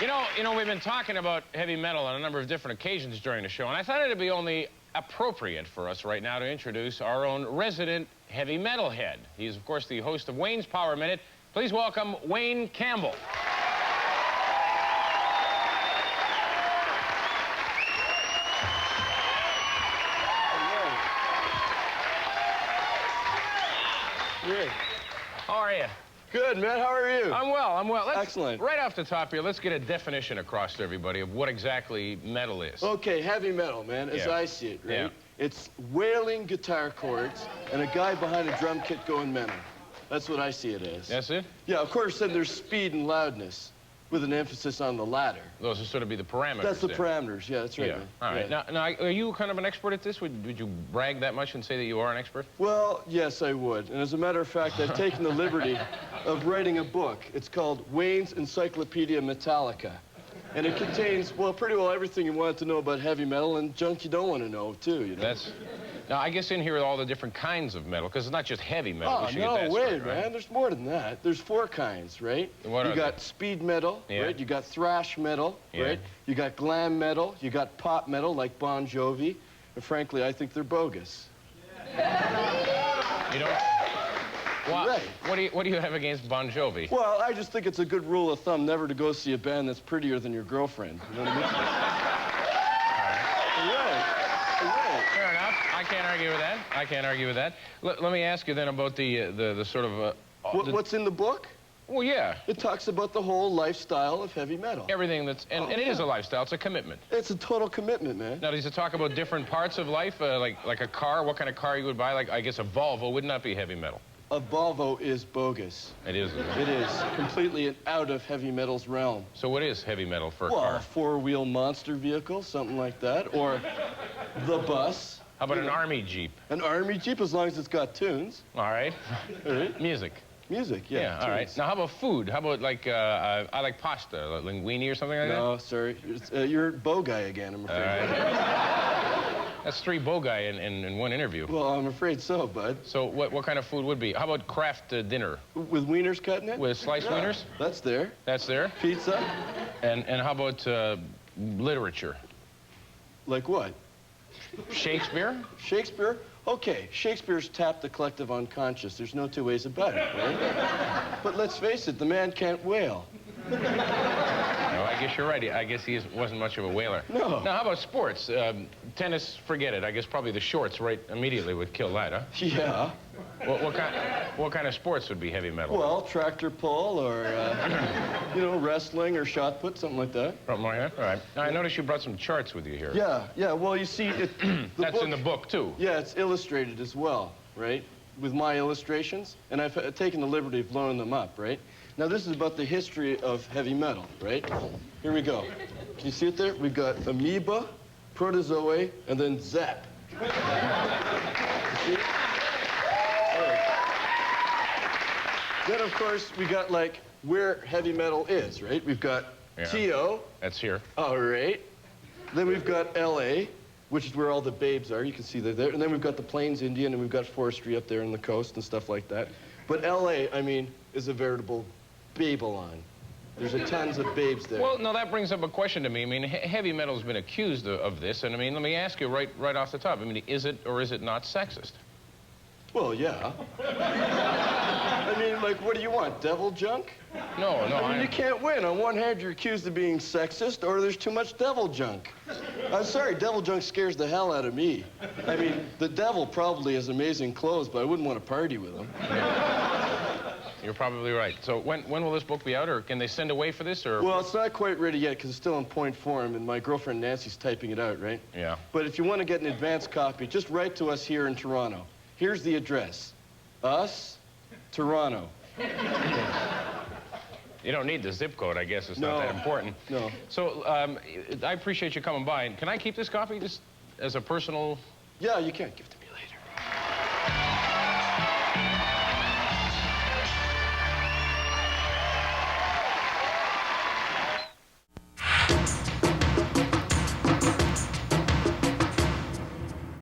We've been talking about heavy metal on a number of different occasions during the show, and I thought it'd be only appropriate for us right now to introduce our own resident heavy metal head. He's, of course, the host of Wayne's Power Minute. Please welcome Wayne Campbell. Hey. How are you? Good, man. How are you? I'm well. Excellent. Right off the top here, let's get a definition across to everybody of what exactly metal is. Okay, heavy metal, man, as I see it, right? Yeah. It's wailing guitar chords and a guy behind a drum kit going mental. That's what I see it as. That's it? Yeah, of course, then there's speed and loudness, with an emphasis on the latter. Those would sort of be the parameters. That's the parameters, yeah, that's right, Yeah. man. All right. Yeah. Now, are you kind of an expert at this? Would you brag that much and say that you are an expert? Well, yes, I would. And as a matter of fact, I've taken the liberty of writing a book. It's called Wayne's Encyclopedia Metallica. And it contains, well, pretty well everything you wanted to know about heavy metal and junk you don't want to know, too, you know? Now, I guess in here are all the different kinds of metal, because it's not just heavy metal. Oh, no, wait, man. There's more than that. There's 4 kinds, right? What are you got speed metal, right? You got thrash metal, right? You got glam metal. You got pop metal, like Bon Jovi. And frankly, I think they're bogus. You don't? Well, right. What do you have against Bon Jovi? Well, I just think it's a good rule of thumb never to go see a band that's prettier than your girlfriend. You know what I mean? Fair enough. I can't argue with that. Let me ask you then about the sort of... What's in the book? Well, yeah. It talks about the whole lifestyle of heavy metal. Everything that's... And it is a lifestyle. It's a commitment. It's a total commitment, man. Now, does it talk about different parts of life? Like a car? What kind of car you would buy? Like, I guess a Volvo would not be heavy metal. A Volvo is bogus. It is? It is. Completely out of heavy metal's realm. So what is heavy metal for a car? Well, a 4-wheel monster vehicle, something like that. Or the bus. How about an army Jeep? An army Jeep, as long as it's got tunes. All right. Music. Music, yeah. Yeah, all right. Now, how about food? How about, like, I like pasta, like linguine or something like that? No, sorry. You're Bo guy again, I'm afraid. All right. That's 3 Bo guy in one interview. Well, I'm afraid so, bud. So what kind of food would be? How about Kraft dinner? With wieners cut in it? With sliced wieners? That's there. That's there? Pizza? And how about literature? Like what? Shakespeare? Shakespeare? Okay, Shakespeare's tapped the collective unconscious. There's no 2 ways about it, right? But let's face it, the man can't wail. No, I guess you're right. I guess he wasn't much of a whaler. No. Now, how about sports? Tennis, forget it. I guess probably the shorts right immediately would kill that, huh? Yeah. What kind of sports would be heavy metal? Well, tractor pull or, wrestling or shot put, something like that. Something like that? All right. Now, I noticed you brought some charts with you here. Yeah. Well, you see, That's in the book, too. Yeah, it's illustrated as well, right? With my illustrations. And I've taken the liberty of blowing them up, right? Now, this is about the history of heavy metal, right? Here we go. Can you see it there? We've got amoeba, protozoa, and then zap. You see? Then, of course, we got, like, where heavy metal is, right? We've got T.O. That's here. All right. Then we've got L.A., which is where all the babes are. You can see they're there. And then we've got the Plains Indian, and we've got forestry up there on the coast and stuff like that. But L.A., I mean, is a veritable Babylon. There's tons of babes there. Well, no, that brings up a question to me. I mean, heavy metal's been accused of this, and I mean, let me ask you right off the top. I mean, is it or is it not sexist? Well, yeah. I mean, like, what do you want, devil junk? No, I mean, you can't win. On one hand, you're accused of being sexist, or there's too much devil junk. I'm sorry, devil junk scares the hell out of me. I mean, the devil probably has amazing clothes, but I wouldn't want to party with him. You're probably right. So when will this book be out, or can they send away for this, or? Well, it's not quite ready yet, because it's still in point form, and my girlfriend Nancy's typing it out, right? Yeah. But if you want to get an advance copy, just write to us here in Toronto. Here's the address. Us, Toronto. You don't need the zip code, I guess. It's not that important. No. So I appreciate you coming by. Can I keep this copy just as a personal... Yeah, you can. Give it to me.